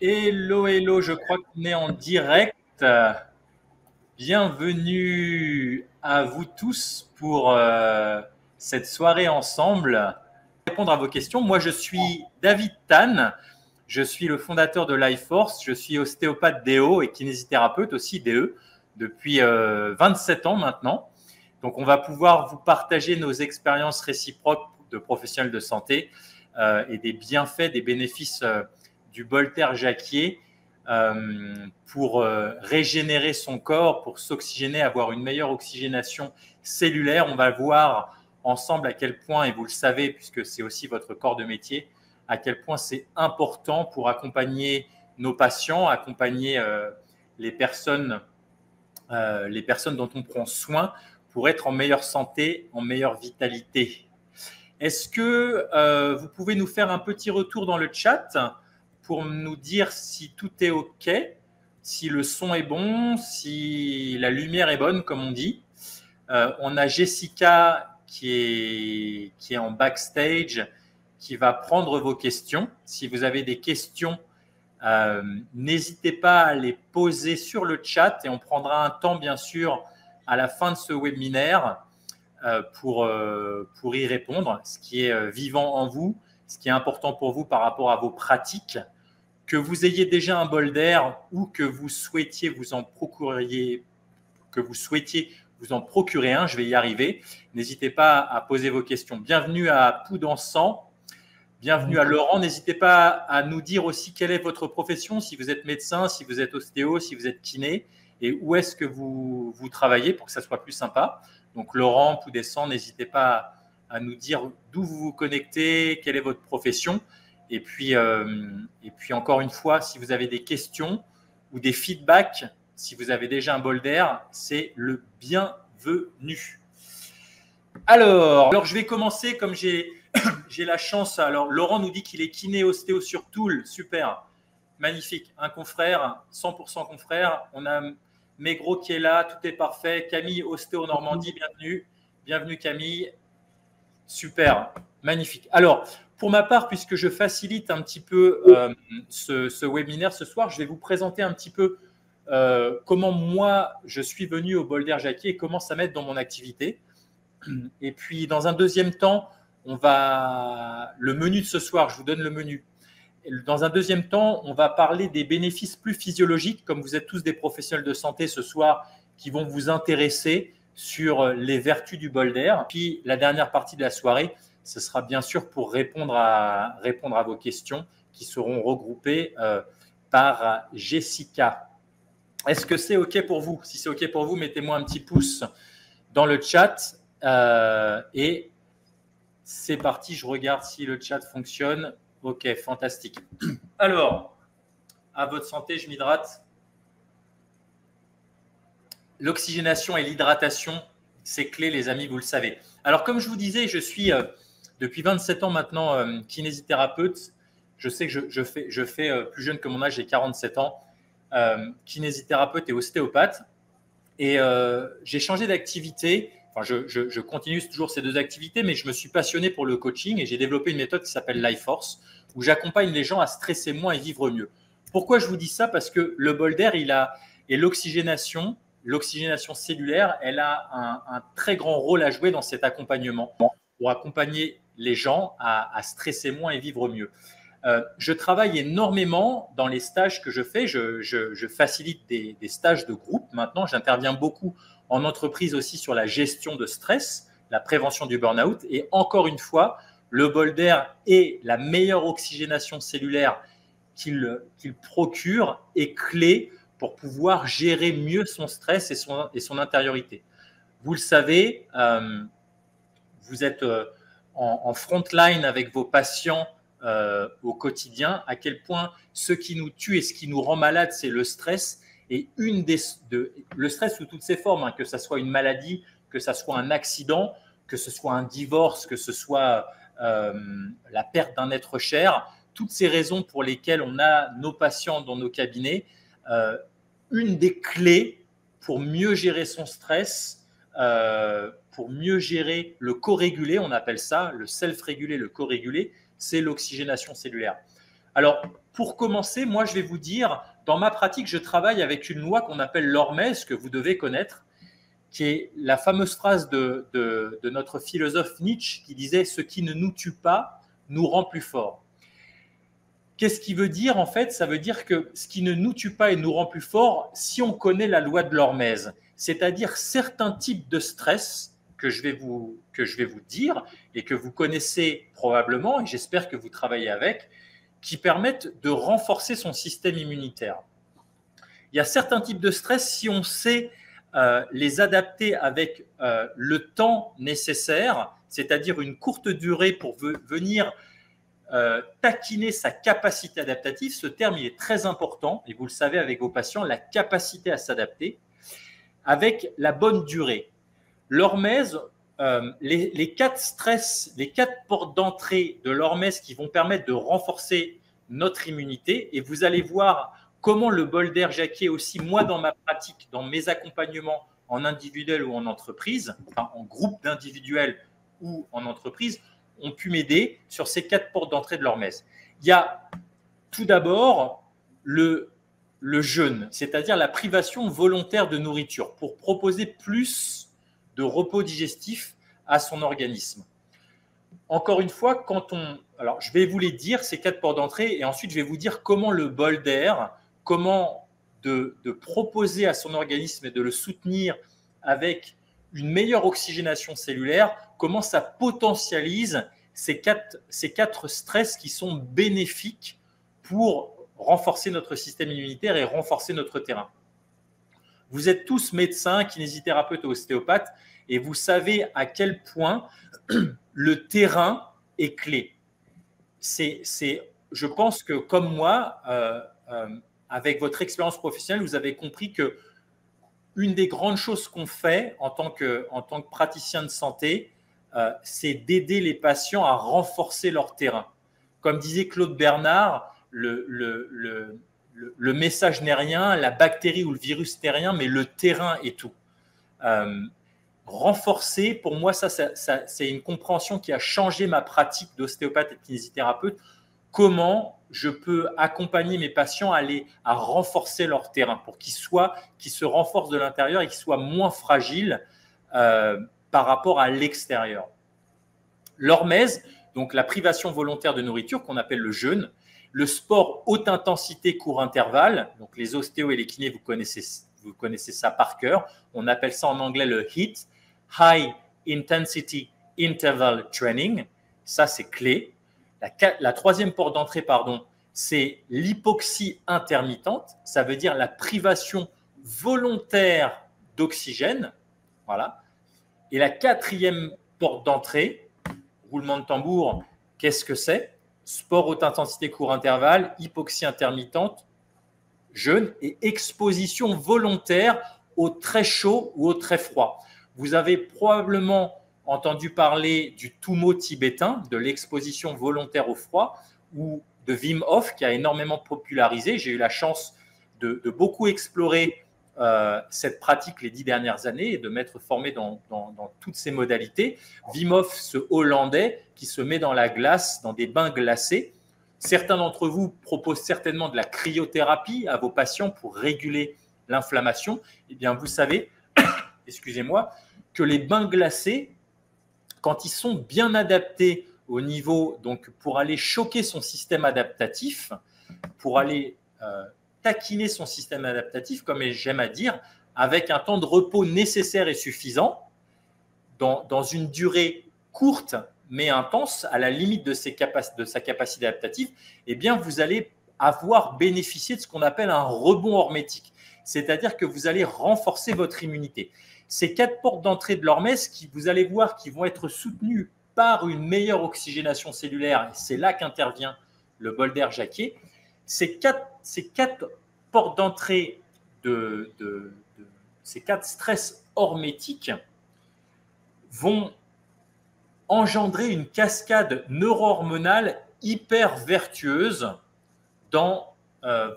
Hello, hello, je crois qu'on est en direct. Bienvenue à vous tous pour cette soirée ensemble. Répondre à vos questions. Moi, je suis David Tan. Je suis le fondateur de LifeForce. Je suis ostéopathe DO et kinésithérapeute aussi DE depuis 27 ans maintenant. Donc, on va pouvoir vous partager nos expériences réciproques de professionnels de santé et des bienfaits, des bénéfices du bol terre-jacquier pour régénérer son corps, pour s'oxygéner, avoir une meilleure oxygénation cellulaire. On va voir ensemble à quel point, et vous le savez puisque c'est aussi votre corps de métier, à quel point c'est important pour accompagner nos patients, accompagner les personnes dont on prend soin pour être en meilleure santé, en meilleure vitalité. Est-ce que vous pouvez nous faire un petit retour dans le chat pour nous dire si tout est OK, si le son est bon, si la lumière est bonne, comme on dit. On a Jessica qui est en backstage, qui va prendre vos questions. Si vous avez des questions, n'hésitez pas à les poser sur le chat et on prendra un temps, bien sûr, à la fin de ce webinaire pour y répondre, ce qui est vivant en vous, ce qui est important pour vous par rapport à vos pratiques. Que vous ayez déjà un bol d'air ou que vous souhaitiez vous en procurer un, je vais y arriver. N'hésitez pas à poser vos questions. Bienvenue à Poudansant. Bienvenue à Laurent. N'hésitez pas à nous dire aussi quelle est votre profession, si vous êtes médecin, si vous êtes ostéo, si vous êtes kiné, et où est-ce que vous travaillez pour que ça soit plus sympa. Donc Laurent, Poudansant, n'hésitez pas à nous dire d'où vous vous connectez, quelle est votre profession. Et puis encore une fois, si vous avez des questions ou des feedbacks, si vous avez déjà un bol d'air, c'est le bienvenu. Alors, je vais commencer comme j'ai la chance. Alors, Laurent nous dit qu'il est kiné ostéo sur Toul. Super, magnifique. Un confrère, 100% confrère. On a Mégro qui est là, tout est parfait. Camille, ostéo Normandie, bienvenue. Bienvenue Camille. Super, magnifique. Alors, pour ma part, puisque je facilite un petit peu ce webinaire ce soir, je vais vous présenter un petit peu comment moi, je suis venu au bol d'air-jacquier et comment ça m'aide dans mon activité. Et puis, dans un deuxième temps, le menu de ce soir, je vous donne le menu. Dans un deuxième temps, on va parler des bénéfices plus physiologiques, comme vous êtes tous des professionnels de santé ce soir, qui vont vous intéresser sur les vertus du bol d'air. Puis, la dernière partie de la soirée, ce sera bien sûr pour répondre à vos questions qui seront regroupées par Jessica. Est-ce que c'est OK pour vous? Si c'est OK pour vous, mettez-moi un petit pouce dans le chat. Et c'est parti, je regarde si le chat fonctionne. OK, fantastique. Alors, à votre santé, je m'hydrate. L'oxygénation et l'hydratation, c'est clé, les amis, vous le savez. Alors, comme je vous disais, je suis depuis 27 ans maintenant kinésithérapeute. Je sais que je fais plus jeune que mon âge, j'ai 47 ans. Kinésithérapeute et ostéopathe. Et j'ai changé d'activité. Enfin, je continue toujours ces deux activités, mais je me suis passionné pour le coaching et j'ai développé une méthode qui s'appelle LifeForce, où j'accompagne les gens à stresser moins et vivre mieux. Pourquoi je vous dis ça? Parce que le bol d'air, et l'oxygénation cellulaire, elle a un très grand rôle à jouer dans cet accompagnement, pour accompagner les gens à stresser moins et vivre mieux. Je travaille énormément dans les stages que je fais. Je facilite des stages de groupe maintenant. J'interviens beaucoup en entreprise aussi sur la gestion de stress, la prévention du burn-out. Et encore une fois, le bol d'air et la meilleure oxygénation cellulaire qu'il procure est clé pour pouvoir gérer mieux son stress et son intériorité. Vous le savez, vous êtes en front line avec vos patients au quotidien, à quel point ce qui nous tue et ce qui nous rend malade, c'est le stress. Et le stress sous toutes ses formes, hein, que ce soit une maladie, que ce soit un accident, que ce soit un divorce, que ce soit la perte d'un être cher, toutes ces raisons pour lesquelles on a nos patients dans nos cabinets, une des clés pour mieux gérer son stress, pour mieux gérer le co-régulé, on appelle ça le self-régulé, le co-régulé, c'est l'oxygénation cellulaire. Alors, pour commencer, moi, je vais vous dire, dans ma pratique, je travaille avec une loi qu'on appelle l'hormèse, que vous devez connaître, qui est la fameuse phrase de notre philosophe Nietzsche qui disait « Ce qui ne nous tue pas nous rend plus forts ». Qu'est-ce qui veut dire en fait? Ça veut dire que ce qui ne nous tue pas et nous rend plus forts, si on connaît la loi de l'hormèse, c'est-à-dire certains types de stress que je vais vous dire et que vous connaissez probablement, et j'espère que vous travaillez avec, qui permettent de renforcer son système immunitaire. Il y a certains types de stress, si on sait les adapter avec le temps nécessaire, c'est-à-dire une courte durée pour venir taquiner sa capacité adaptative. Ce terme il est très important, et vous le savez avec vos patients, la capacité à s'adapter, avec la bonne durée. L'hormèse, les 4 stress, les 4 portes d'entrée de l'hormèse qui vont permettre de renforcer notre immunité, et vous allez voir comment le bol d'air Jacquier aussi, moi dans ma pratique, dans mes accompagnements en individuel ou en entreprise, enfin en groupe d'individuels ou en entreprise, ont pu m'aider sur ces 4 portes d'entrée de l'hormèse. Il y a tout d'abord le jeûne, c'est-à-dire la privation volontaire de nourriture pour proposer plus de repos digestif à son organisme. Encore une fois, alors je vais vous les dire, ces 4 portes d'entrée, et ensuite je vais vous dire comment le bol d'air, comment de proposer à son organisme et de le soutenir avec une meilleure oxygénation cellulaire, comment ça potentialise ces quatre stress qui sont bénéfiques pour renforcer notre système immunitaire et renforcer notre terrain. Vous êtes tous médecins, kinésithérapeutes ou ostéopathes, et vous savez à quel point le terrain est clé. Je pense que comme moi, avec votre expérience professionnelle, vous avez compris que une des grandes choses qu'on fait en tant que praticien de santé, c'est d'aider les patients à renforcer leur terrain. Comme disait Claude Bernard, le message n'est rien, la bactérie ou le virus n'est rien, mais le terrain est tout. Renforcer, pour moi, ça c'est une compréhension qui a changé ma pratique d'ostéopathe et de kinésithérapeute. Comment je peux accompagner mes patients à renforcer leur terrain pour qu'ils se renforcent de l'intérieur et qu'ils soient moins fragiles par rapport à l'extérieur. L'hormèse, donc la privation volontaire de nourriture qu'on appelle le jeûne, le sport haute intensité court intervalle, donc les ostéos et les kinés, vous connaissez ça par cœur. On appelle ça en anglais le HIIT, High Intensity Interval Training. Ça, c'est clé. La troisième porte d'entrée, c'est l'hypoxie intermittente. Ça veut dire la privation volontaire d'oxygène. Voilà. Et la quatrième porte d'entrée, roulement de tambour, qu'est-ce que c'est? Sport haute intensité court intervalle, hypoxie intermittente, jeûne et exposition volontaire au très chaud ou au très froid. Vous avez probablement entendu parler du Tummo tibétain, de l'exposition volontaire au froid, ou de Wim Hof, qui a énormément popularisé. J'ai eu la chance de beaucoup explorer cette pratique les 10 dernières années et de m'être formé dans toutes ces modalités. Wim Hof, ce Hollandais qui se met dans la glace, dans des bains glacés. Certains d'entre vous proposent certainement de la cryothérapie à vos patients pour réguler l'inflammation. Eh bien, vous savez, excusez-moi, que les bains glacés, quand ils sont bien adaptés au niveau, donc pour aller choquer son système adaptatif, pour aller taquiner son système adaptatif, comme j'aime à dire, avec un temps de repos nécessaire et suffisant, dans une durée courte mais intense, à la limite de sa capacité adaptative, eh bien, vous allez avoir bénéficié de ce qu'on appelle un rebond hormétique. C'est-à-dire que vous allez renforcer votre immunité. Ces 4 portes d'entrée de l'hormèse, vous allez voir, qui vont être soutenues par une meilleure oxygénation cellulaire, et c'est là qu'intervient le bol d'air Jacquier. Ces quatre portes d'entrée ces 4 stress hormétiques vont engendrer une cascade neuro-hormonale hyper vertueuse dans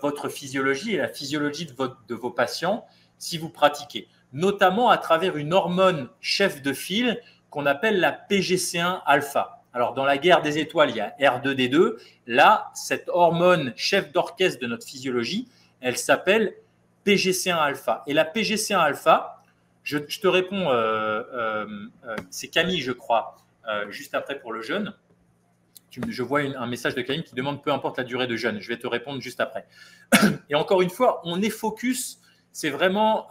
votre physiologie et la physiologie de vos patients si vous pratiquez, notamment à travers une hormone chef de file qu'on appelle la PGC1 alpha. Alors, dans la guerre des étoiles, il y a R2D2. Là, cette hormone chef d'orchestre de notre physiologie, elle s'appelle PGC1-alpha. Et la PGC1-alpha, je te réponds, c'est Camille, je crois, juste après pour le jeûne. Je vois un message de Camille qui demande peu importe la durée de jeûne. Je vais te répondre juste après. Et encore une fois, on est focus. C'est vraiment,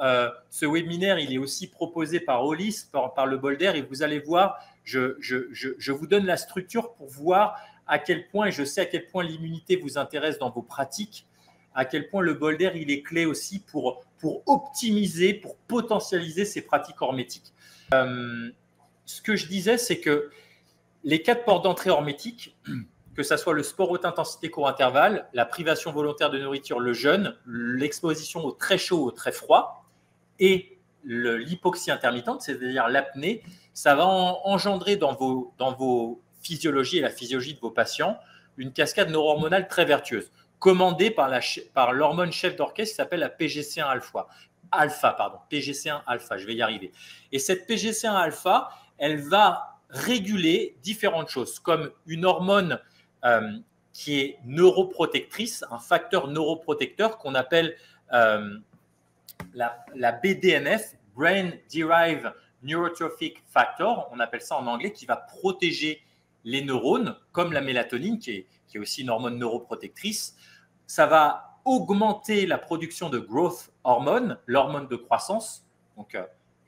ce webinaire, il est aussi proposé par Olis, par le Bolder. Et vous allez voir, je vous donne la structure pour voir à quel point, et je sais à quel point l'immunité vous intéresse dans vos pratiques, à quel point le Bolder, il est clé aussi pour optimiser, pour potentialiser ces pratiques hormétiques. Ce que je disais, c'est que les 4 portes d'entrée hormétiques, que ce soit le sport haute intensité court intervalle, la privation volontaire de nourriture, le jeûne, l'exposition au très chaud, au très froid et l'hypoxie intermittente, c'est-à-dire l'apnée, ça va engendrer dans vos physiologies et la physiologie de vos patients une cascade neurohormonale très vertueuse, commandée par l'hormone chef d'orchestre qui s'appelle la PGC1-alpha. PGC1-alpha, je vais y arriver. Et cette PGC1-alpha, elle va réguler différentes choses, comme une hormone qui est neuroprotectrice, un facteur neuroprotecteur qu'on appelle la BDNF, Brain Derived Neurotrophic Factor, on appelle ça en anglais, qui va protéger les neurones, comme la mélatonine, qui est aussi une hormone neuroprotectrice. Ça va augmenter la production de growth hormone, l'hormone de croissance, donc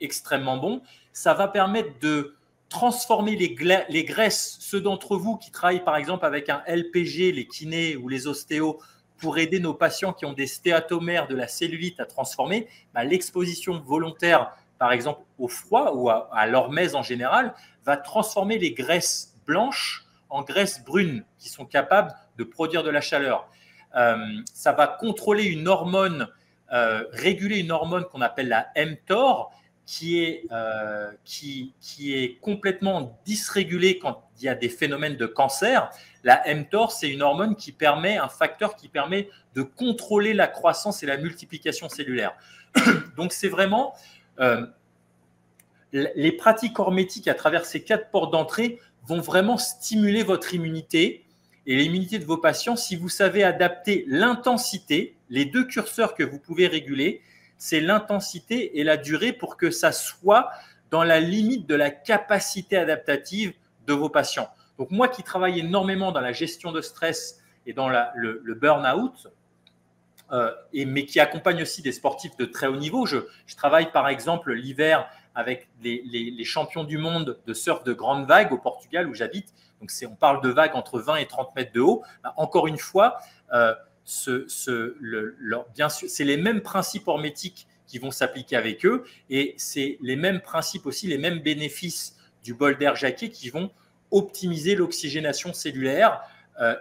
extrêmement bon. Ça va permettre de transformer les graisses, ceux d'entre vous qui travaillent par exemple avec un LPG, les kinés ou les ostéos, pour aider nos patients qui ont des stéatomères, de la cellulite à transformer, l'exposition volontaire, par exemple au froid ou à l'hormèse en général, va transformer les graisses blanches en graisses brunes qui sont capables de produire de la chaleur. Ça va contrôler une hormone, réguler une hormone qu'on appelle la mTOR, qui est complètement dysrégulée quand il y a des phénomènes de cancer. La mTOR, c'est une hormone qui permet, un facteur qui permet de contrôler la croissance et la multiplication cellulaire. Donc, c'est vraiment les pratiques hormétiques à travers ces 4 portes d'entrée vont vraiment stimuler votre immunité et l'immunité de vos patients si vous savez adapter l'intensité, les 2 curseurs que vous pouvez réguler, c'est l'intensité et la durée pour que ça soit dans la limite de la capacité adaptative de vos patients. Donc moi qui travaille énormément dans la gestion de stress et dans le burn-out, mais qui accompagne aussi des sportifs de très haut niveau, je travaille par exemple l'hiver avec les champions du monde de surf de grande vague au Portugal où j'habite. Donc on parle de vagues entre 20 et 30 mètres de haut. Encore une fois, bien sûr, c'est les mêmes principes hormétiques qui vont s'appliquer avec eux et c'est les mêmes principes aussi, les mêmes bénéfices du bol d'air Jacquet qui vont optimiser l'oxygénation cellulaire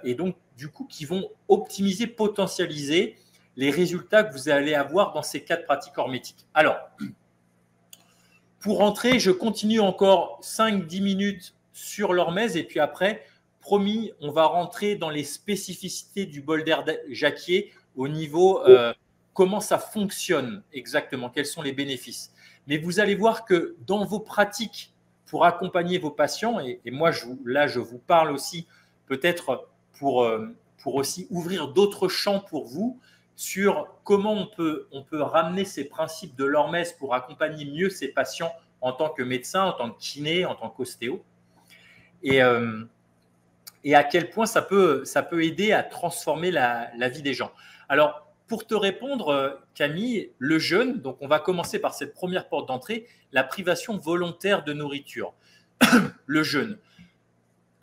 et donc du coup qui vont optimiser, potentialiser les résultats que vous allez avoir dans ces 4 pratiques hormétiques. Alors, pour rentrer, je continue encore 5-10 minutes sur l'hormèse et puis après, promis, on va rentrer dans les spécificités du bol d'air Jacquier au niveau comment ça fonctionne exactement, quels sont les bénéfices. Mais vous allez voir que dans vos pratiques pour accompagner vos patients, et moi là je vous parle aussi peut-être pour aussi ouvrir d'autres champs pour vous sur comment on peut ramener ces principes de l'hormèse pour accompagner mieux ces patients en tant que médecin, en tant que kiné, en tant qu'ostéo. Et à quel point ça peut aider à transformer la vie des gens. Alors, pour te répondre, Camille, le jeûne, donc on va commencer par cette première porte d'entrée, la privation volontaire de nourriture. Le jeûne.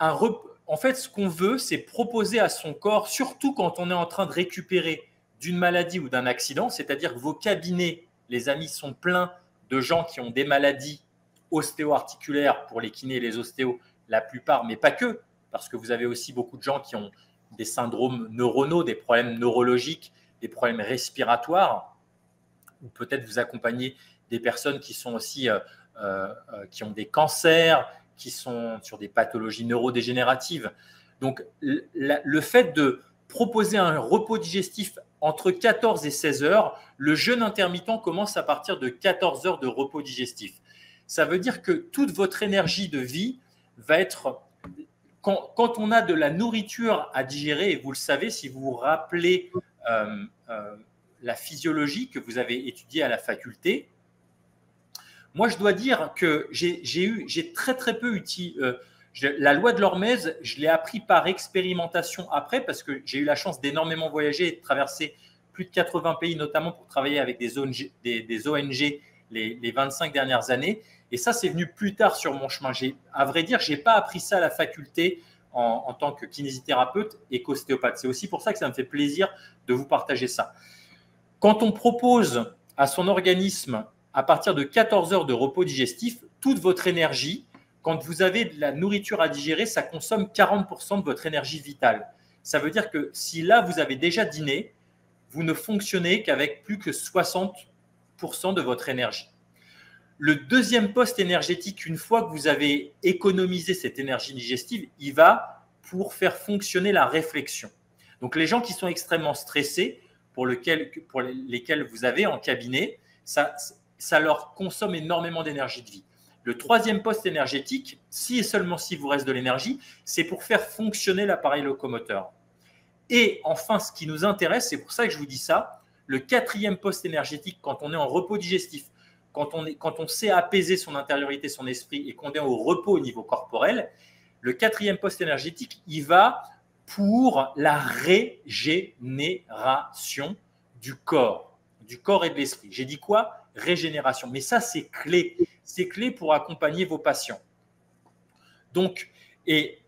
En fait, ce qu'on veut, c'est proposer à son corps, surtout quand on est en train de récupérer d'une maladie ou d'un accident, c'est-à-dire que vos cabinets, les amis, sont pleins de gens qui ont des maladies ostéo-articulaires pour les kinés et les ostéos, la plupart, mais pas que, parce que vous avez aussi beaucoup de gens qui ont des syndromes neuronaux, des problèmes neurologiques, des problèmes respiratoires, ou peut-être vous accompagnez des personnes qui sont aussi qui ont des cancers, qui sont sur des pathologies neurodégénératives. Donc, le fait de proposer un repos digestif entre 14 et 16 heures, le jeûne intermittent commence à partir de 14 heures de repos digestif. Ça veut dire que toute votre énergie de vie va être quand on a de la nourriture à digérer, et vous le savez, si vous vous rappelez la physiologie que vous avez étudiée à la faculté, moi, je dois dire que j'ai très peu utilisé. La loi de l'hormèse, je l'ai appris par expérimentation après, parce que j'ai eu la chance d'énormément voyager et de traverser plus de 80 pays, notamment pour travailler avec des ONG, les 25 dernières années. Et ça, c'est venu plus tard sur mon chemin. À vrai dire, je n'ai pas appris ça à la faculté en tant que kinésithérapeute et qu'ostéopathe. C'est aussi pour ça que ça me fait plaisir de vous partager ça. Quand on propose à son organisme, à partir de 14 heures de repos digestif, toute votre énergie, quand vous avez de la nourriture à digérer, ça consomme 40% de votre énergie vitale. Ça veut dire que si là, vous avez déjà dîné, vous ne fonctionnez qu'avec plus que 60% de votre énergie. Le deuxième poste énergétique, une fois que vous avez économisé cette énergie digestive, il va pour faire fonctionner la réflexion. Donc, les gens qui sont extrêmement stressés, pour lesquels vous avez en cabinet, ça leur consomme énormément d'énergie de vie. Le troisième poste énergétique, si et seulement si vous reste de l'énergie, c'est pour faire fonctionner l'appareil locomoteur. Et enfin, ce qui nous intéresse, c'est pour ça que je vous dis ça, le quatrième poste énergétique, quand on est en repos digestif, quand on sait apaiser son intériorité, son esprit et qu'on est au repos au niveau corporel, le quatrième poste énergétique, il va pour la régénération du corps et de l'esprit. J'ai dit quoi? Régénération. Mais ça, c'est clé. C'est clé pour accompagner vos patients. Donc, et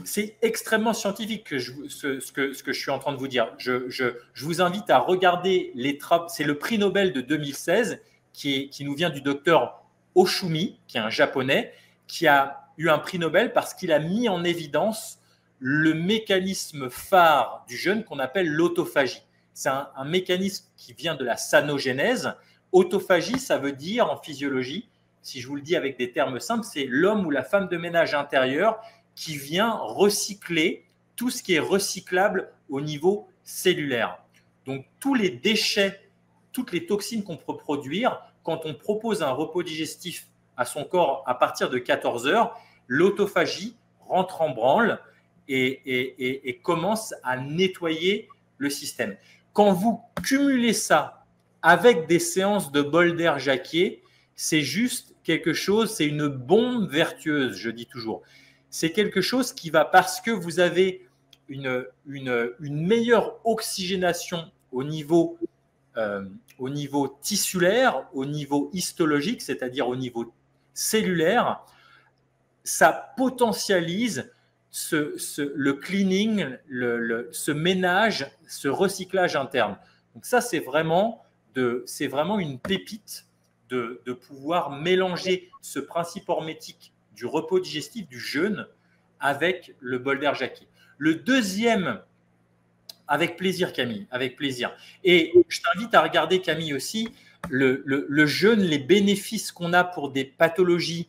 c'est extrêmement scientifique ce que je suis en train de vous dire. Je vous invite à regarder les travaux. C'est le prix Nobel de 2016 qui nous vient du docteur Oshumi, qui est un japonais, qui a eu un prix Nobel parce qu'il a mis en évidence le mécanisme phare du jeûne qu'on appelle l'autophagie. C'est un mécanisme qui vient de la sanogénèse. Autophagie, ça veut dire en physiologie, si je vous le dis avec des termes simples, c'est l'homme ou la femme de ménage intérieur qui vient recycler tout ce qui est recyclable au niveau cellulaire. Donc, tous les déchets, toutes les toxines qu'on peut produire, quand on propose un repos digestif à son corps à partir de 14 heures, l'autophagie rentre en branle et commence à nettoyer le système. Quand vous cumulez ça avec des séances de bol d'air Jacquier, c'est juste quelque chose, c'est une bombe vertueuse, je dis toujours. C'est quelque chose qui va, parce que vous avez une meilleure oxygénation au niveau tissulaire, au niveau histologique, c'est-à-dire au niveau cellulaire, ça potentialise le cleaning, ce ménage, ce recyclage interne. Donc ça, c'est vraiment une pépite de pouvoir mélanger ce principe hormétique du repos digestif, du jeûne, avec le bol d'air Jacquier. Le deuxième, avec plaisir Camille, avec plaisir. Et je t'invite à regarder Camille aussi, le jeûne, les bénéfices qu'on a pour des pathologies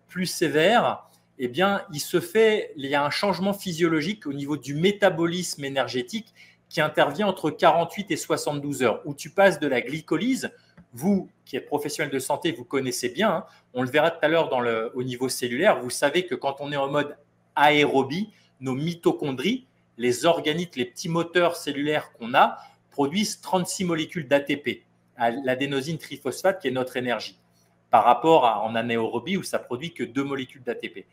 plus sévères, eh bien, il y a un changement physiologique au niveau du métabolisme énergétique qui intervient entre 48 et 72 heures, où tu passes de la glycolyse. Vous, qui êtes professionnel de santé, vous connaissez bien, hein, on le verra tout à l'heure au niveau cellulaire, vous savez que quand on est en mode aérobie, nos mitochondries, les organites, les petits moteurs cellulaires qu'on a, produisent 36 molécules d'ATP, l'adénosine triphosphate qui est notre énergie, par rapport en anaérobie où ça produit que 2 molécules d'ATP.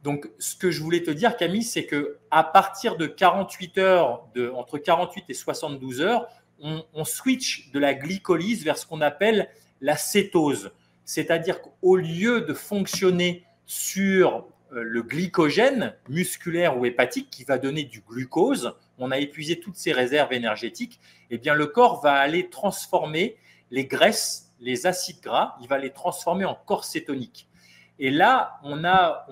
Donc, ce que je voulais te dire, Camille, c'est qu'à partir de 48 heures, entre 48 et 72 heures, on switch de la glycolyse vers ce qu'on appelle la cétose. C'est-à-dire qu'au lieu de fonctionner sur le glycogène musculaire ou hépatique qui va donner du glucose, on a épuisé toutes ses réserves énergétiques, eh bien le corps va aller transformer les graisses, les acides gras, il va les transformer en corps cétonique. Et là, on a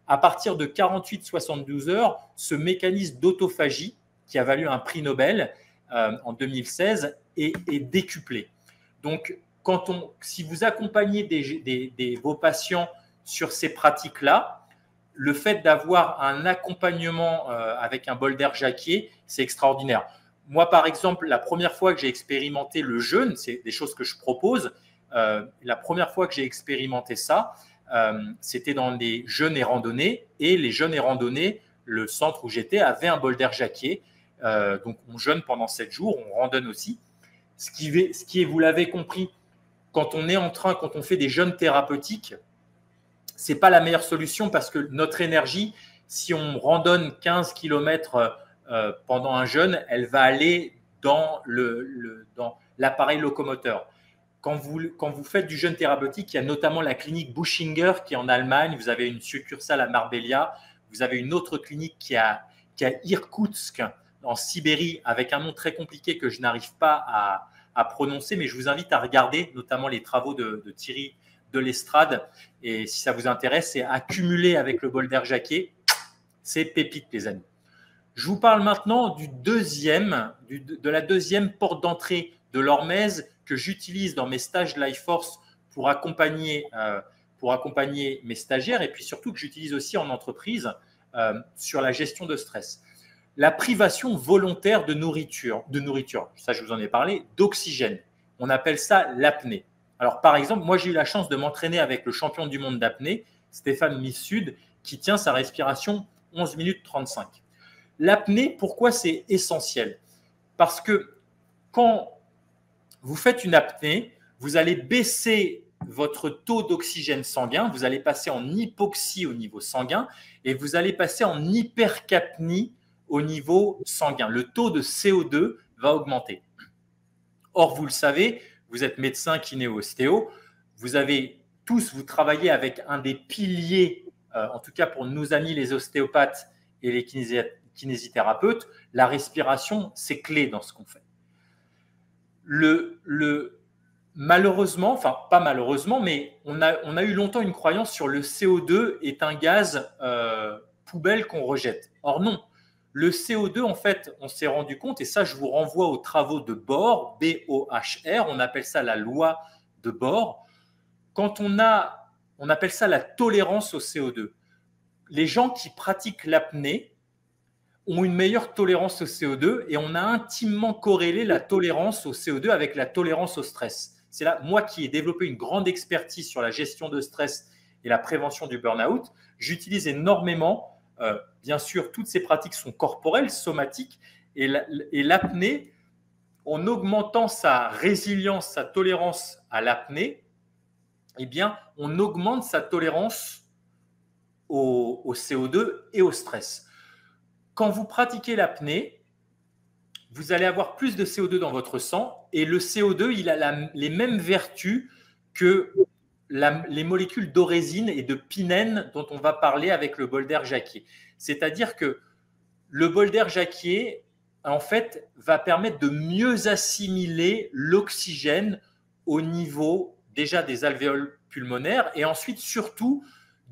à partir de 48-72 heures, ce mécanisme d'autophagie qui a valu un prix Nobel en 2016 est décuplé. Donc, si vous accompagnez vos patients sur ces pratiques-là, le fait d'avoir un accompagnement avec un bol d'air Jacquier, c'est extraordinaire. Moi, par exemple, la première fois que j'ai expérimenté le jeûne, c'est des choses que je propose. La première fois que j'ai expérimenté ça, c'était dans les jeunes et randonnées. Et les jeunes et randonnées, le centre où j'étais avait un bol d'air Jacquier. Donc, on jeûne pendant 7 jours, on randonne aussi. Ce qui est, vous l'avez compris, quand on fait des jeûnes thérapeutiques, ce n'est pas la meilleure solution parce que notre énergie, si on randonne 15 km pendant un jeûne, elle va aller dans l'appareil locomoteur. Quand vous faites du jeûne thérapeutique, il y a notamment la clinique Buschinger qui est en Allemagne. Vous avez une succursale à Marbella. Vous avez une autre clinique qui est à Irkoutsk, en Sibérie, avec un nom très compliqué que je n'arrive pas à prononcer. Mais je vous invite à regarder notamment les travaux de Thierry de l'Estrade. Et si ça vous intéresse, c'est accumulé avec le bol d'air Jacquier. C'est pépite, les amis. Je vous parle maintenant de la deuxième porte d'entrée de l'hormèse que j'utilise dans mes stages Life Force pour accompagner mes stagiaires et puis surtout que j'utilise aussi en entreprise sur la gestion de stress. La privation volontaire de nourriture, ça je vous en ai parlé, d'oxygène. On appelle ça l'apnée. Alors par exemple, moi j'ai eu la chance de m'entraîner avec le champion du monde d'apnée, Stéphane Missud, qui tient sa respiration 11 minutes 35. L'apnée, pourquoi c'est essentiel? Parce que quand vous faites une apnée, vous allez baisser votre taux d'oxygène sanguin, vous allez passer en hypoxie au niveau sanguin et vous allez passer en hypercapnie au niveau sanguin. Le taux de CO2 va augmenter. Or, vous le savez, vous êtes médecin, kiné, ostéo, vous travaillez avec un des piliers, en tout cas pour nos amis les ostéopathes et les kinésithérapeutes, la respiration, c'est clé dans ce qu'on fait. Malheureusement, enfin pas malheureusement, mais on a eu longtemps une croyance sur le CO2 est un gaz poubelle qu'on rejette. Or non, le CO2 en fait, on s'est rendu compte, et ça je vous renvoie aux travaux de Bohr, B-O-H-R, on appelle ça la loi de Bohr. Quand on appelle ça la tolérance au CO2. Les gens qui pratiquent l'apnée ont une meilleure tolérance au CO2 et on a intimement corrélé la tolérance au CO2 avec la tolérance au stress. C'est là, moi qui ai développé une grande expertise sur la gestion de stress et la prévention du burn-out, j'utilise énormément, bien sûr, toutes ces pratiques sont corporelles, somatiques, et l'apnée, en augmentant sa résilience, sa tolérance à l'apnée, eh bien, on augmente sa tolérance au CO2 et au stress. Quand vous pratiquez l'apnée, vous allez avoir plus de CO2 dans votre sang et le CO2, il a les mêmes vertus que les molécules d'orésine et de pinène dont on va parler avec le bol d'air Jacquier. C'est-à-dire que le bol d'air Jacquier, en fait, va permettre de mieux assimiler l'oxygène au niveau déjà des alvéoles pulmonaires et ensuite surtout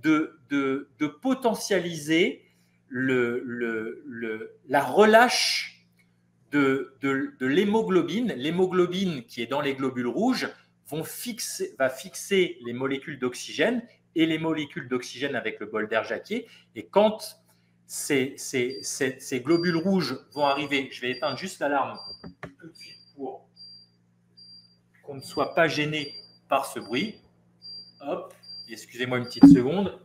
de potentialiser la relâche de l'hémoglobine. L'hémoglobine qui est dans les globules rouges va fixer les molécules d'oxygène et les molécules d'oxygène avec le bol d'air Jacquier. Et quand ces globules rouges vont arriver, je vais éteindre juste l'alarme tout de suite pour qu'on ne soit pas gêné par ce bruit. Hop, excusez-moi une petite seconde.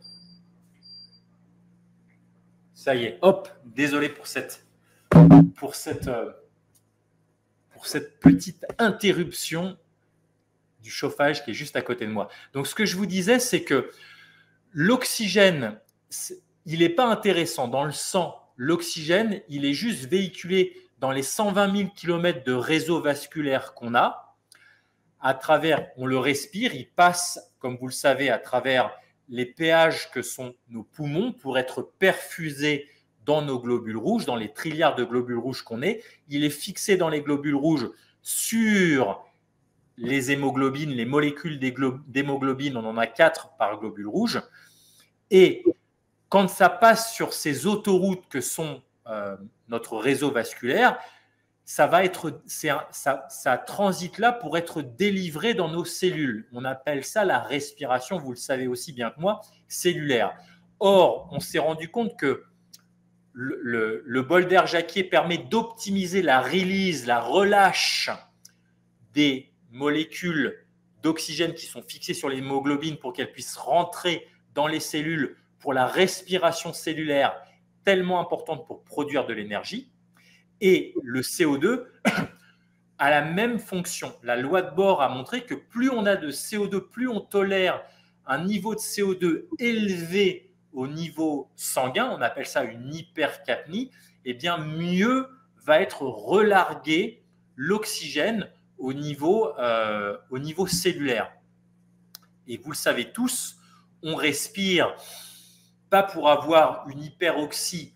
Ça y est, hop, désolé pour cette petite interruption du chauffage qui est juste à côté de moi. Donc, ce que je vous disais, c'est que l'oxygène, il n'est pas intéressant dans le sang. L'oxygène, il est juste véhiculé dans les 120 000 km de réseau vasculaire qu'on a. À travers, on le respire, il passe, comme vous le savez, à travers les péages que sont nos poumons pour être perfusé dans nos globules rouges, dans les trilliards de globules rouges qu'on est. Il est fixé dans les globules rouges sur les hémoglobines, les molécules d'hémoglobine, on en a 4 par globule rouge. Et quand ça passe sur ces autoroutes que sont notre réseau vasculaire, ça transite là pour être délivré dans nos cellules. On appelle ça la respiration, vous le savez aussi bien que moi, cellulaire. Or, on s'est rendu compte que le bol d'air Jacquier permet d'optimiser la release, la relâche des molécules d'oxygène qui sont fixés sur l'hémoglobine pour qu'elle puisse rentrer dans les cellules pour la respiration cellulaire, tellement importante pour produire de l'énergie. Et le CO2 a la même fonction. La loi de Bohr a montré que plus on a de CO2, plus on tolère un niveau de CO2 élevé au niveau sanguin, on appelle ça une hypercapnie, et bien mieux va être relargué l'oxygène au niveau cellulaire. Et vous le savez tous, on respire pas pour avoir une hyperoxie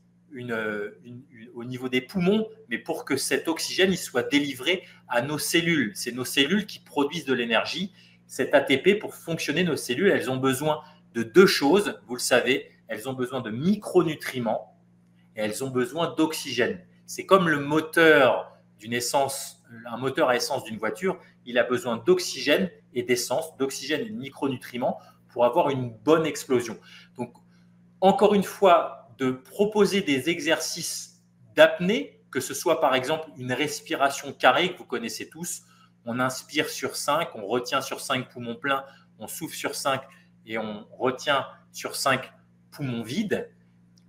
au niveau des poumons, mais pour que cet oxygène il soit délivré à nos cellules. C'est nos cellules qui produisent de l'énergie. Cet ATP, pour fonctionner, nos cellules, elles ont besoin de deux choses, vous le savez, elles ont besoin de micronutriments et elles ont besoin d'oxygène. C'est comme le moteur d'une essence, un moteur à essence d'une voiture, il a besoin d'oxygène et d'essence, d'oxygène et de micronutriments pour avoir une bonne explosion. Donc, encore une fois, de proposer des exercices d'apnée, que ce soit par exemple une respiration carrée que vous connaissez tous, on inspire sur 5, on retient sur 5 poumons pleins, on souffle sur 5 et on retient sur 5 poumons vides,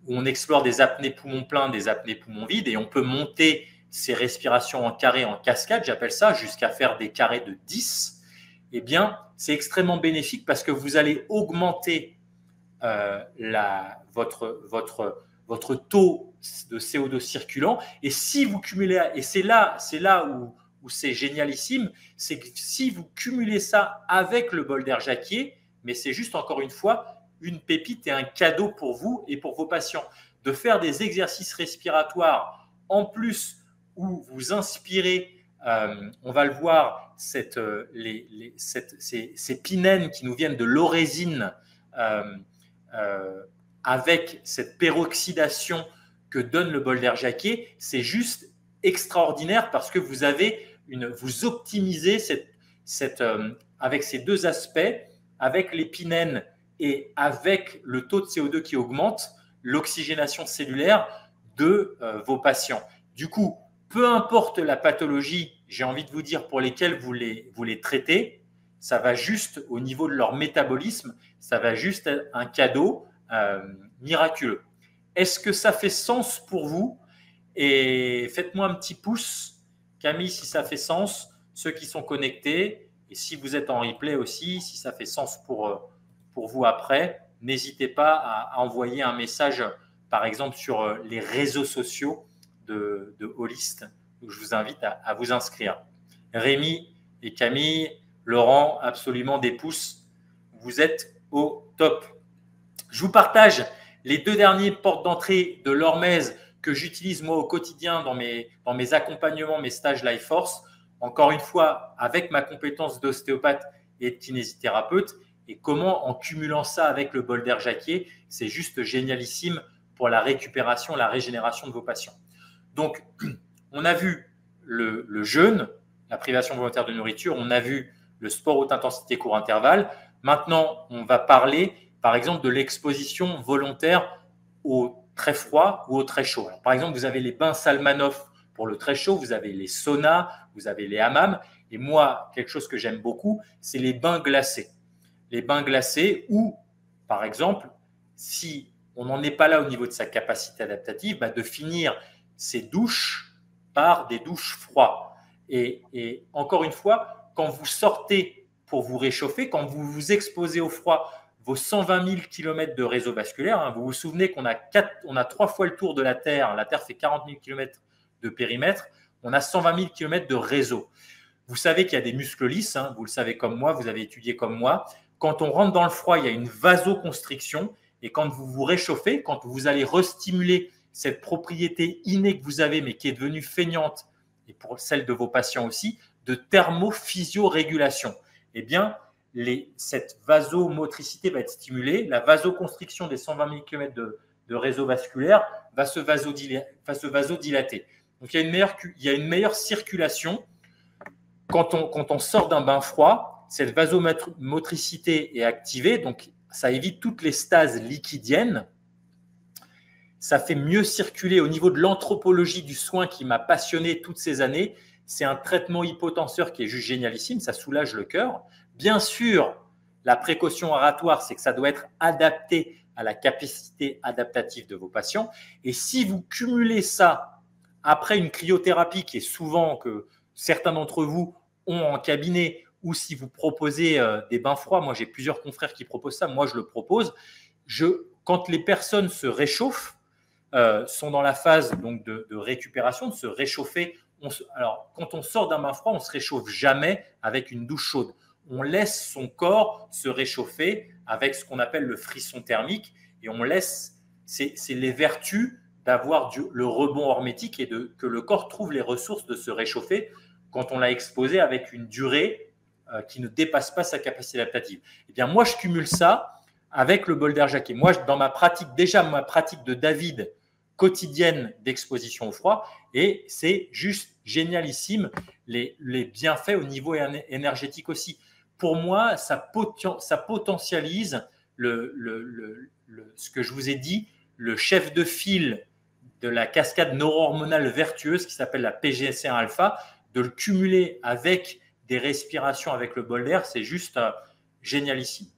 où on explore des apnées poumons pleins, des apnées poumons vides, et on peut monter ces respirations en carré, en cascade, j'appelle ça, jusqu'à faire des carrés de 10, eh bien, c'est extrêmement bénéfique parce que vous allez augmenter votre taux de CO2 circulant. Et si vous cumulez, et c'est là où c'est génialissime, c'est que si vous cumulez ça avec le bol d'air Jacquier, mais c'est juste encore une fois une pépite et un cadeau pour vous et pour vos patients, de faire des exercices respiratoires en plus où vous inspirez, on va le voir, ces pinènes qui nous viennent de l'orésine, avec cette peroxydation que donne le bol d'air Jacquier, c'est juste extraordinaire parce que vous optimisez avec ces deux aspects, avec l'épinène et avec le taux de CO2 qui augmente, l'oxygénation cellulaire de vos patients. Du coup, peu importe la pathologie, j'ai envie de vous dire, pour lesquelles vous les traitez, ça va juste au niveau de leur métabolisme, ça va juste être un cadeau miraculeux. Est-ce que ça fait sens pour vous? Et faites-moi un petit pouce, Camille, si ça fait sens, ceux qui sont connectés, et si vous êtes en replay aussi, si ça fait sens pour vous après, n'hésitez pas à envoyer un message, par exemple, sur les réseaux sociaux de Holist. Donc, je vous invite à vous inscrire. Rémi et Camille, Laurent, absolument des pouces. Vous êtes au top. Je vous partage les deux derniers portes d'entrée de l'hormèse que j'utilise moi au quotidien dans mes accompagnements, mes stages Life Force. Encore une fois, avec ma compétence d'ostéopathe et de kinésithérapeute, et comment en cumulant ça avec le bol d'air Jacquier, c'est juste génialissime pour la récupération, la régénération de vos patients. Donc, on a vu le jeûne, la privation volontaire de nourriture, on a vu le sport haute intensité court intervalle. Maintenant, on va parler, par exemple, de l'exposition volontaire au très froid ou au très chaud. Alors, par exemple, vous avez les bains Salmanov pour le très chaud, vous avez les saunas, vous avez les hammams. Et moi, quelque chose que j'aime beaucoup, c'est les bains glacés. Les bains glacés où, par exemple, si on n'en est pas là au niveau de sa capacité adaptative, de finir ces douches par des douches froides. Et encore une fois, quand vous sortez pour vous réchauffer, quand vous vous exposez au froid, vos 120 000 km de réseau vasculaire, vous vous souvenez qu'on a 3 fois le tour de la Terre fait 40 000 km de périmètre, on a 120 000 km de réseau. Vous savez qu'il y a des muscles lisses, vous le savez comme moi, vous avez étudié comme moi. Quand on rentre dans le froid, il y a une vasoconstriction, et quand vous vous réchauffez, quand vous allez restimuler cette propriété innée que vous avez, mais qui est devenue feignante, et pour celle de vos patients aussi, de thermophysiorégulation. Eh bien, cette vasomotricité va être stimulée, la vasoconstriction des 120 000 km de réseau vasculaire va se vasodilater. Donc, il y a une meilleure circulation quand on sort d'un bain froid. Cette vasomotricité est activée, donc ça évite toutes les stases liquidiennes. Ça fait mieux circuler au niveau de l'anthropologie du soin qui m'a passionné toutes ces années. C'est un traitement hypotenseur qui est juste génialissime, ça soulage le cœur. Bien sûr, la précaution oratoire, c'est que ça doit être adapté à la capacité adaptative de vos patients. Et si vous cumulez ça après une cryothérapie qui est souvent que certains d'entre vous ont en cabinet, ou si vous proposez des bains froids, moi j'ai plusieurs confrères qui proposent ça, moi je le propose. Quand les personnes se réchauffent, sont dans la phase donc de récupération, de se réchauffer. Alors, quand on sort d'un bain froid, on ne se réchauffe jamais avec une douche chaude. On laisse son corps se réchauffer avec ce qu'on appelle le frisson thermique et on laisse, c'est les vertus d'avoir le rebond hormétique et que le corps trouve les ressources de se réchauffer quand on l'a exposé avec une durée qui ne dépasse pas sa capacité adaptative. Eh bien, moi, je cumule ça avec le bol d'air Jacquet. Moi, dans ma pratique, déjà ma pratique de David quotidienne d'exposition au froid, et c'est juste génialissime, les bienfaits au niveau énergétique aussi. Pour moi, ça potentialise ce que je vous ai dit, le chef de file de la cascade neuro-hormonale vertueuse qui s'appelle la PGC1-alpha, de le cumuler avec des respirations avec le bol d'air, c'est juste génialissime.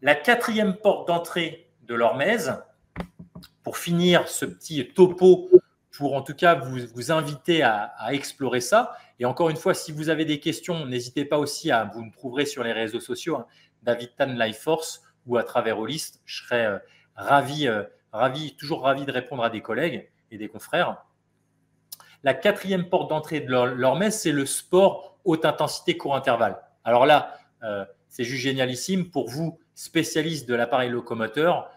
La quatrième porte d'entrée de l'hormèse, pour finir ce petit topo, pour en tout cas vous inviter à explorer ça. Et encore une fois, si vous avez des questions, n'hésitez pas aussi vous me trouverez sur les réseaux sociaux, hein, David Tan Life Force ou à travers Holist. Je serai toujours ravi de répondre à des collègues et des confrères. La quatrième porte d'entrée de l'hormèse, c'est le sport haute intensité court intervalle. Alors là, c'est juste génialissime pour vous, spécialistes de l'appareil locomoteur,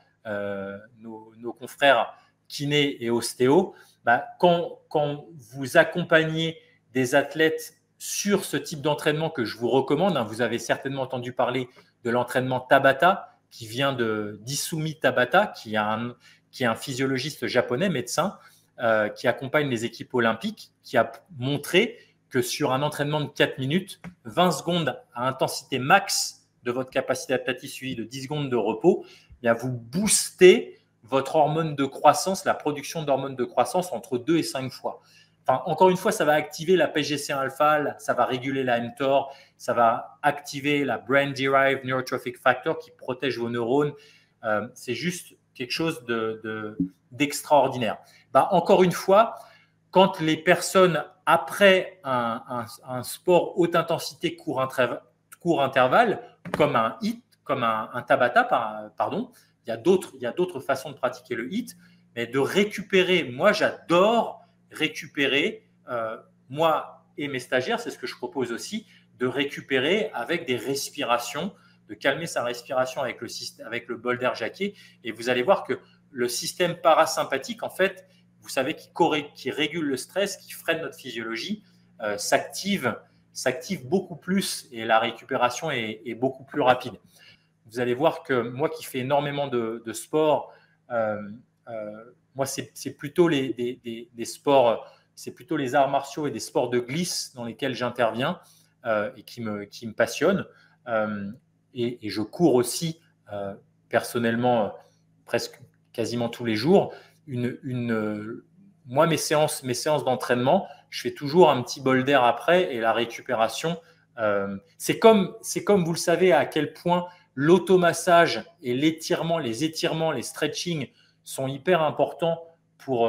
nos confrères kinés et ostéo, quand vous accompagnez des athlètes sur ce type d'entraînement que je vous recommande, hein, vous avez certainement entendu parler de l'entraînement Tabata qui vient d'Isumi Tabata, qui est un physiologiste japonais, médecin, qui accompagne les équipes olympiques, qui a montré que sur un entraînement de 4 minutes, 20 secondes à intensité max de votre capacité adaptative suivie de 10 secondes de repos, eh bien vous boostez votre hormone de croissance, la production d'hormones de croissance entre 2 et 5 fois. Enfin, encore une fois, ça va activer la PGC1-alpha, ça va réguler la mTOR, ça va activer la Brain Derived Neurotrophic Factor qui protège vos neurones. C'est juste quelque chose d'extraordinaire. Encore une fois, quand les personnes, après un sport haute intensité court intervalle, comme un HIIT, comme un Tabata, pardon, il y a d'autres façons de pratiquer le HIIT, mais de récupérer, moi j'adore récupérer, moi et mes stagiaires, c'est ce que je propose aussi, de récupérer avec des respirations, de calmer sa respiration avec le bol d'air Jacquet, et vous allez voir que le système parasympathique, en fait, vous savez, qui régule le stress, qui freine notre physiologie, s'active beaucoup plus et la récupération est beaucoup plus rapide. Vous allez voir que moi qui fais énormément de sport, moi c'est plutôt des sports, c'est plutôt les arts martiaux et des sports de glisse dans lesquels j'interviens et qui me passionnent. Et je cours aussi personnellement presque quasiment tous les jours. Moi, mes séances d'entraînement, je fais toujours un petit bol d'air après et la récupération. C'est comme vous le savez à quel point l'automassage et l'étirement, les étirements, les stretching sont hyper importants pour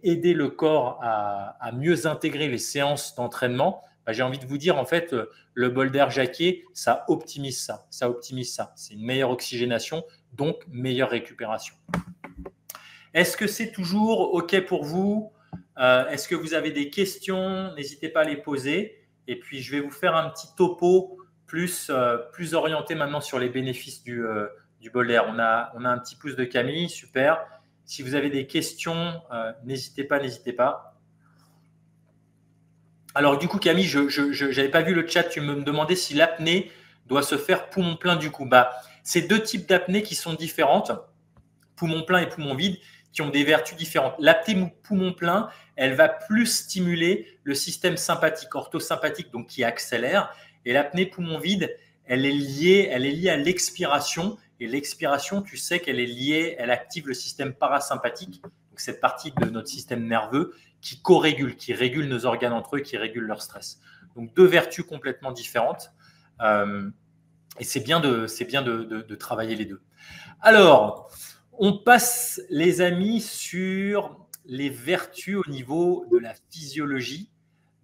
aider le corps à mieux intégrer les séances d'entraînement. J'ai envie de vous dire, en fait, le bol d'air Jacquet, ça optimise ça. C'est une meilleure oxygénation, donc meilleure récupération. Est-ce que c'est toujours OK pour vous? Est-ce que vous avez des questions? N'hésitez pas à les poser. Et puis, je vais vous faire un petit topo plus orienté maintenant sur les bénéfices du bol d'air. On a un petit pouce de Camille, super. Si vous avez des questions, n'hésitez pas. Alors, du coup, Camille, je n'avais pas vu le chat. Tu me demandais si l'apnée doit se faire poumon plein du coup. C'est deux types d'apnée qui sont différentes, poumon plein et poumon vide, qui ont des vertus différentes. L'apnée poumon plein, elle va plus stimuler le système sympathique, orthosympathique, donc qui accélère. Et l'apnée poumon vide, elle est liée à l'expiration. Et l'expiration, tu sais qu'elle est liée, elle active le système parasympathique, donc cette partie de notre système nerveux qui co-régule, qui régule nos organes entre eux, qui régule leur stress. Donc, deux vertus complètement différentes. Et c'est bien de travailler les deux. Alors, on passe, les amis, sur les vertus au niveau de la physiologie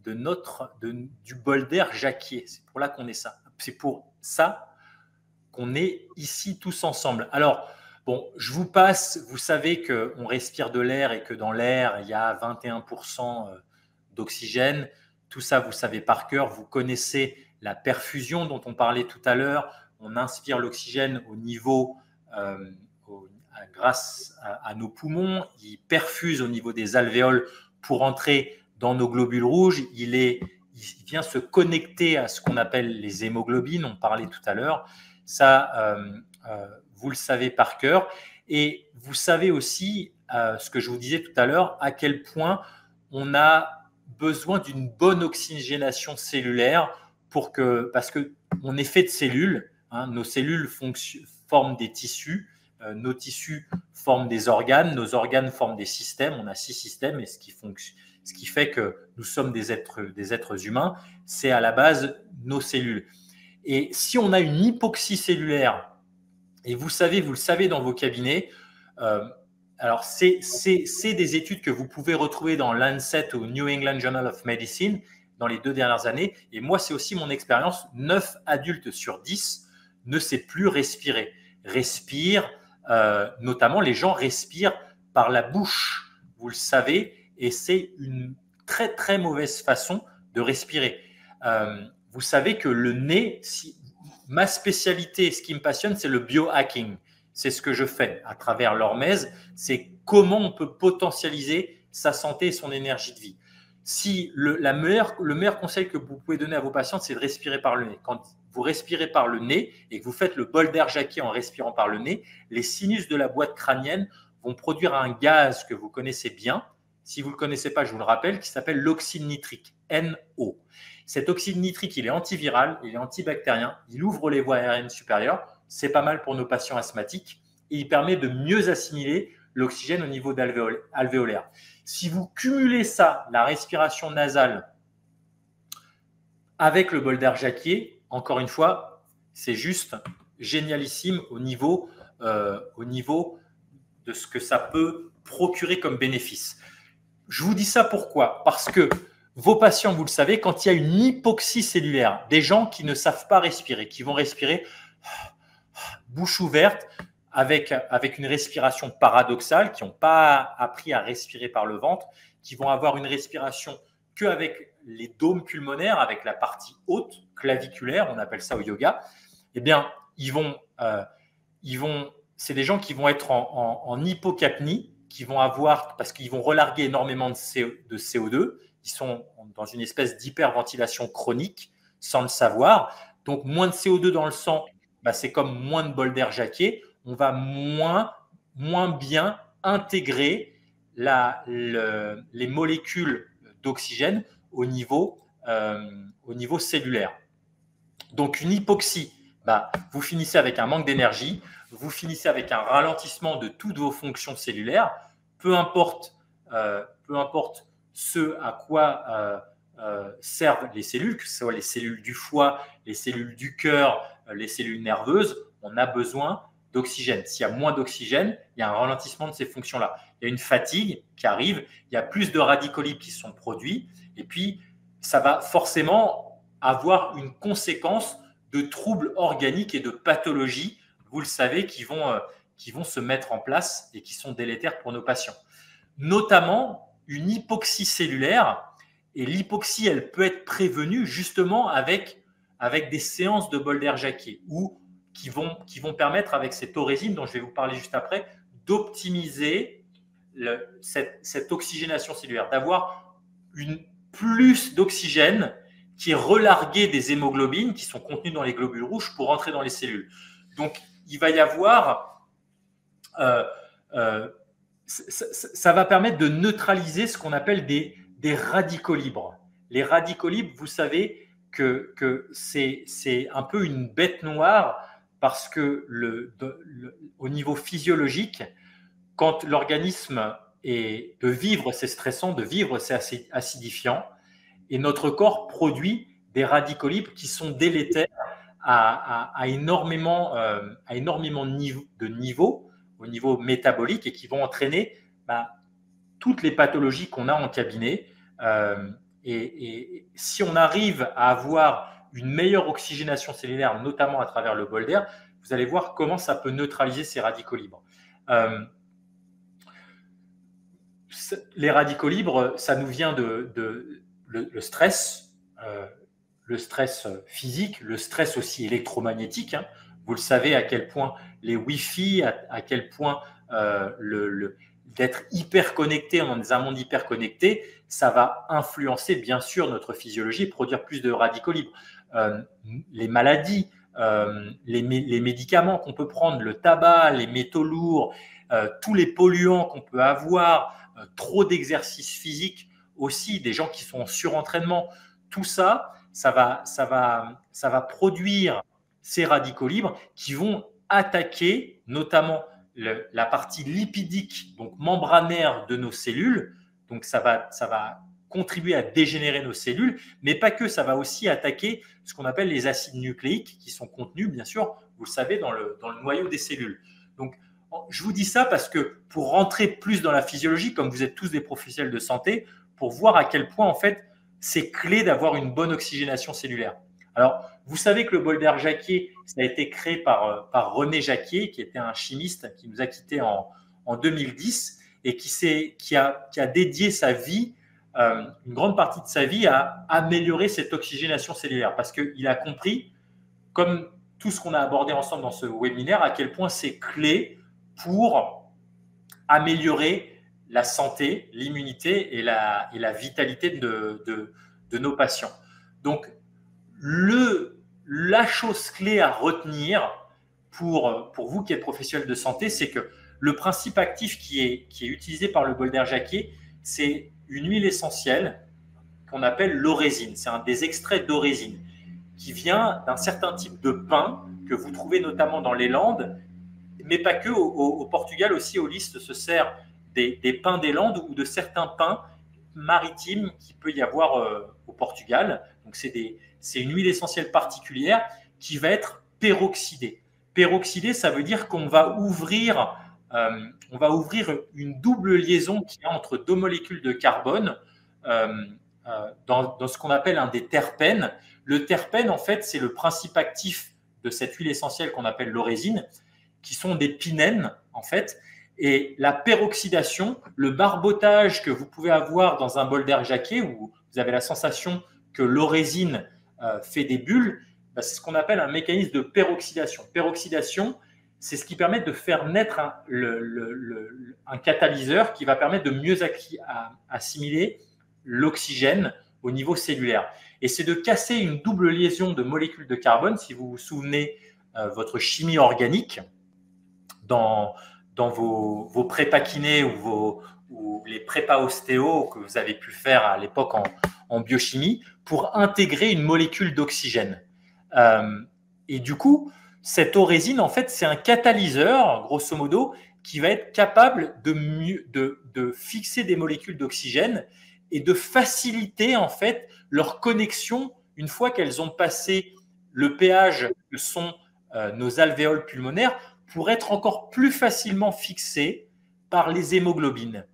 du bol d'air jacquier. C'est pour là qu'on est ça. C'est pour ça qu'on est ici tous ensemble. Alors, bon, je vous passe, vous savez qu'on respire de l'air et que dans l'air, il y a 21% d'oxygène. Tout ça, vous savez par cœur. Vous connaissez la perfusion dont on parlait tout à l'heure. On inspire l'oxygène au niveau, grâce à nos poumons. Il perfuse au niveau des alvéoles pour entrer dans nos globules rouges. Il vient se connecter à ce qu'on appelle les hémoglobines. On parlait tout à l'heure. Ça, vous le savez par cœur. Et vous savez aussi, ce que je vous disais tout à l'heure, à quel point on a besoin d'une bonne oxygénation cellulaire parce qu'on est fait de cellules. Nos cellules forment des tissus. Nos tissus forment des organes. Nos organes forment des systèmes. On a 6 systèmes. Et ce qui fait que nous sommes des êtres humains, c'est à la base nos cellules. Et si on a une hypoxie cellulaire, et vous le savez dans vos cabinets, alors c'est des études que vous pouvez retrouver dans Lancet ou New England Journal of Medicine dans les 2 dernières années. Et moi, c'est aussi mon expérience. 9 adultes sur 10 ne sait plus respirer. Notamment les gens respirent par la bouche, vous le savez, et c'est une très très mauvaise façon de respirer. Vous savez que le nez, ma spécialité, ce qui me passionne, c'est le biohacking. C'est ce que je fais à travers l'hormèse, c'est comment on peut potentialiser sa santé et son énergie de vie. Le meilleur conseil que vous pouvez donner à vos patients, c'est de respirer par le nez. Quand vous respirez par le nez et que vous faites le bol d'air jacquier en respirant par le nez, les sinus de la boîte crânienne vont produire un gaz que vous connaissez bien. Si vous ne le connaissez pas, je vous le rappelle, qui s'appelle l'oxyde nitrique, NO. Cet oxyde nitrique, il est antiviral, il est antibactérien, il ouvre les voies aériennes supérieures. C'est pas mal pour nos patients asthmatiques et il permet de mieux assimiler l'oxygène au niveau alvéolaire. Si vous cumulez ça, la respiration nasale, avec le bol d'air jacquier, encore une fois, c'est juste génialissime au niveau de ce que ça peut procurer comme bénéfice. Je vous dis ça pourquoi ? Parce que vos patients, vous le savez, quand il y a une hypoxie cellulaire, des gens qui ne savent pas respirer, qui vont respirer bouche ouverte, avec une respiration paradoxale, qui n'ont pas appris à respirer par le ventre, qui vont avoir une respiration qu'avec les dômes pulmonaires, avec la partie haute, claviculaire, on appelle ça au yoga, eh bien, c'est des gens qui vont être en hypocapnie, qui vont avoir, parce qu'ils vont relarguer énormément de CO2, ils sont dans une espèce d'hyperventilation chronique, sans le savoir. Donc, moins de CO2 dans le sang, c'est comme moins de bol d'air jacquier. On va moins bien intégrer les molécules d'oxygène au niveau cellulaire. Donc, une hypoxie, vous finissez avec un manque d'énergie, vous finissez avec un ralentissement de toutes vos fonctions cellulaires, peu importe ce à quoi servent les cellules, que ce soit les cellules du foie, les cellules du cœur, les cellules nerveuses, on a besoin d'oxygène. S'il y a moins d'oxygène, il y a un ralentissement de ces fonctions-là. Il y a une fatigue qui arrive, il y a plus de radicaux libres qui sont produits, et puis ça va forcément avoir une conséquence de troubles organiques et de pathologies, vous le savez, qui vont se mettre en place et qui sont délétères pour nos patients. Notamment une hypoxie cellulaire, et l'hypoxie, elle peut être prévenue justement avec des séances de bol d'air jacquier ou qui vont permettre, avec cette orésine dont je vais vous parler juste après, d'optimiser cette oxygénation cellulaire, d'avoir plus d'oxygène qui est relargué des hémoglobines qui sont contenues dans les globules rouges pour entrer dans les cellules. Donc, il va y avoir… ça va permettre de neutraliser ce qu'on appelle des radicaux libres. Les radicaux libres, vous savez que c'est un peu une bête noire parce que au niveau physiologique, quand l'organisme de vivre, c'est stressant, de vivre, c'est acidifiant, et notre corps produit des radicaux libres qui sont délétères à énormément de niveaux, au niveau métabolique, et qui vont entraîner toutes les pathologies qu'on a en cabinet. Et si on arrive à avoir une meilleure oxygénation cellulaire, notamment à travers le bol d'air, vous allez voir comment ça peut neutraliser ces radicaux libres. Les radicaux libres, ça nous vient le stress, le stress physique, le stress aussi électromagnétique. Hein. Vous le savez à quel point les Wi-Fi, à quel point d'être hyper connecté dans un monde hyper connecté, ça va influencer bien sûr notre physiologie et produire plus de radicaux libres. Les maladies, les médicaments qu'on peut prendre, le tabac, les métaux lourds, tous les polluants qu'on peut avoir, trop d'exercice physique aussi, des gens qui sont en surentraînement, tout ça, ça va produire ces radicaux libres qui vont attaquer notamment la partie lipidique, donc membranaire de nos cellules. Donc ça va contribuer à dégénérer nos cellules, mais pas que, ça va aussi attaquer ce qu'on appelle les acides nucléiques qui sont contenus, bien sûr, vous le savez, dans le noyau des cellules. Donc, je vous dis ça parce que pour rentrer plus dans la physiologie, comme vous êtes tous des professionnels de santé, pour voir à quel point, en fait, c'est clé d'avoir une bonne oxygénation cellulaire. Alors, vous savez que le bol d'air Jacquier, ça a été créé par René Jacquier, qui était un chimiste qui nous a quittés en 2010 et qui a dédié sa vie, une grande partie de sa vie, à améliorer cette oxygénation cellulaire parce qu'il a compris, comme tout ce qu'on a abordé ensemble dans ce webinaire, à quel point c'est clé pour améliorer la santé, l'immunité et la vitalité de nos patients. Donc, la chose clé à retenir pour vous qui êtes professionnel de santé, c'est que le principe actif qui est utilisé par le bol d'air Jacquier, c'est une huile essentielle qu'on appelle l'orésine. C'est un des extraits d'orésine qui vient d'un certain type de pin que vous trouvez notamment dans les Landes, mais pas que. Au Portugal aussi, Holist se sert des pins des Landes ou de certains pins maritimes qu'il peut y avoir au Portugal. Donc, c'est une huile essentielle particulière qui va être peroxydée. Peroxydée, ça veut dire qu'on va ouvrir une double liaison qu'il y a entre deux molécules de carbone dans ce qu'on appelle un des terpènes. Le terpène, en fait, c'est le principe actif de cette huile essentielle qu'on appelle l'orésine, qui sont des pinènes, en fait. Et la peroxydation, le barbotage que vous pouvez avoir dans un bol d'air Jacquier, où vous avez la sensation que l'orésine fait des bulles, c'est ce qu'on appelle un mécanisme de peroxydation. Peroxydation, c'est ce qui permet de faire naître un catalyseur qui va permettre de mieux assimiler l'oxygène au niveau cellulaire. Et c'est de casser une double liaison de molécules de carbone, si vous vous souvenez votre chimie organique, dans vos prépas kinés ou les prépas ostéo que vous avez pu faire à l'époque en biochimie, pour intégrer une molécule d'oxygène. Et du coup, cette orésine, en fait, c'est un catalyseur, grosso modo, qui va être capable de fixer des molécules d'oxygène et de faciliter, en fait, leur connexion une fois qu'elles ont passé le péage que sont nos alvéoles pulmonaires, pour être encore plus facilement fixées par les hémoglobines.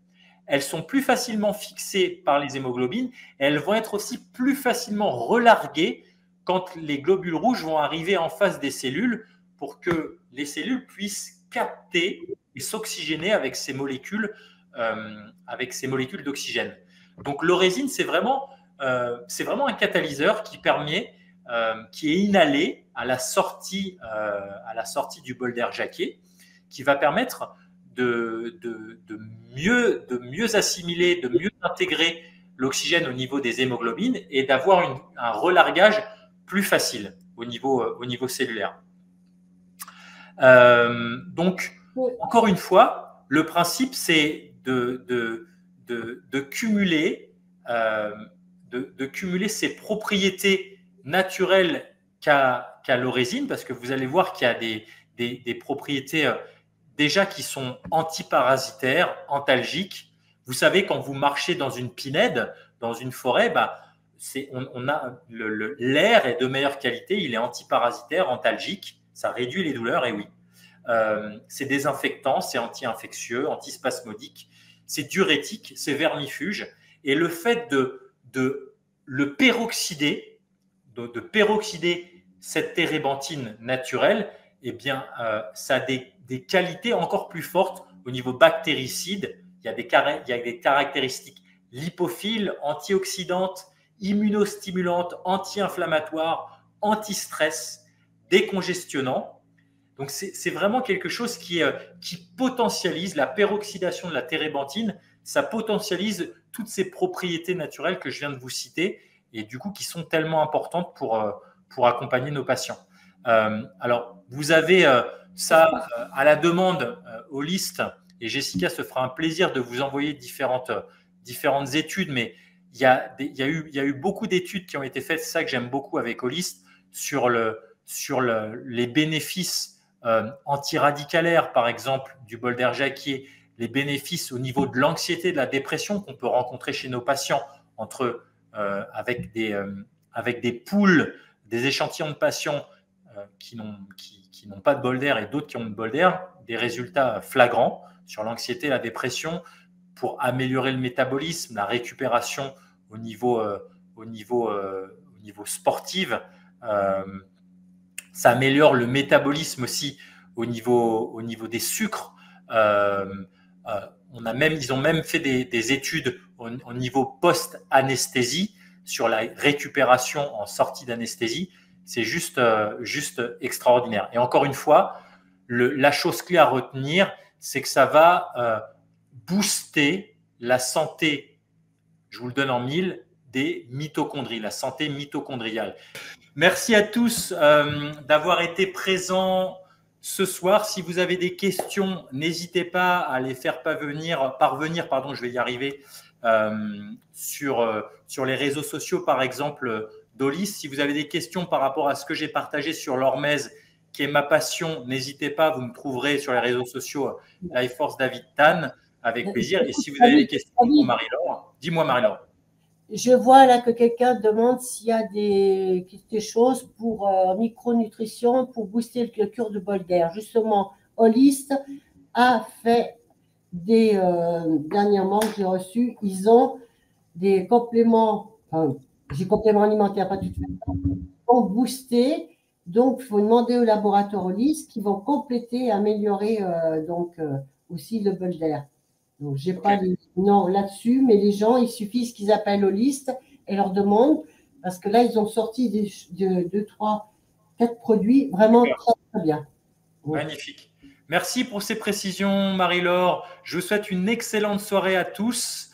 Elles sont plus facilement fixées par les hémoglobines et elles vont être aussi plus facilement relarguées quand les globules rouges vont arriver en face des cellules pour que les cellules puissent capter et s'oxygéner avec ces molécules d'oxygène. Donc l'orésine, c'est vraiment un catalyseur qui est inhalé à la sortie du bol d'air Jacquier, qui va permettre de mieux assimiler, de mieux intégrer l'oxygène au niveau des hémoglobines et d'avoir un relargage plus facile au niveau cellulaire. Donc, encore une fois, le principe, c'est de cumuler ces propriétés naturelles qu'a l'orésine, parce que vous allez voir qu'il y a des propriétés déjà qui sont antiparasitaires, antalgiques. Vous savez, quand vous marchez dans une pinède, dans une forêt, on a l'air est de meilleure qualité, il est antiparasitaire, antalgique, ça réduit les douleurs, et oui. C'est désinfectant, c'est anti-infectieux, antispasmodique, c'est diurétique, c'est vermifuge. Et le fait de le peroxyder, de peroxyder cette térébenthine naturelle, eh bien, ça a des qualités encore plus fortes au niveau bactéricide. Il y a des caractéristiques lipophiles, antioxydantes, immunostimulantes, anti-inflammatoires, anti-stress, décongestionnants. Donc, c'est vraiment quelque chose qui potentialise la peroxydation de la térébenthine. Ça potentialise toutes ces propriétés naturelles que je viens de vous citer et du coup qui sont tellement importantes pour accompagner nos patients. Alors, vous avez ça à la demande aux listes et Jessica se fera un plaisir de vous envoyer différentes études, mais il y a eu beaucoup d'études qui ont été faites, c'est ça que j'aime beaucoup avec Holist, sur les bénéfices antiradicalaires, par exemple, du bol d'air jacquier, les bénéfices au niveau de l'anxiété, de la dépression qu'on peut rencontrer chez nos patients avec des poules, des échantillons de patients qui n'ont pas de bol d'air et d'autres qui ont de bol d'air, des résultats flagrants sur l'anxiété, la dépression, pour améliorer le métabolisme, la récupération au niveau sportif. Ça améliore le métabolisme aussi au niveau des sucres. Ils ont même fait des études au niveau post-anesthésie sur la récupération en sortie d'anesthésie. C'est juste extraordinaire. Et encore une fois, la chose clé à retenir, c'est que ça va booster la santé, je vous le donne en mille, des mitochondries, la santé mitochondriale. Merci à tous d'avoir été présents ce soir. Si vous avez des questions, n'hésitez pas à les faire parvenir, je vais y arriver, sur les réseaux sociaux, par exemple, d'Olis. Si vous avez des questions par rapport à ce que j'ai partagé sur l'hormèse, qui est ma passion, n'hésitez pas, vous me trouverez sur les réseaux sociaux Life Force David Tan, avec plaisir. Et si vous avez des questions pour Marie-Laure, dis-moi Marie-Laure. Je vois là que quelqu'un demande s'il y a des choses pour micronutrition pour booster le cure de bol d'air. Justement, Holist a fait dernièrement que j'ai reçu, ils ont des compléments, des compléments alimentaires, pas tout de suite, pour booster. Donc, il faut demander au laboratoire Holist qui vont compléter et améliorer aussi le bol d'air. Donc, je n'ai pas les noms là-dessus, mais les gens, il suffit qu'ils appellent Holist et leur demandent, parce que là, ils ont sorti 2, 3, 4 produits vraiment très, très bien. Magnifique. Merci pour ces précisions, Marie-Laure. Je vous souhaite une excellente soirée à tous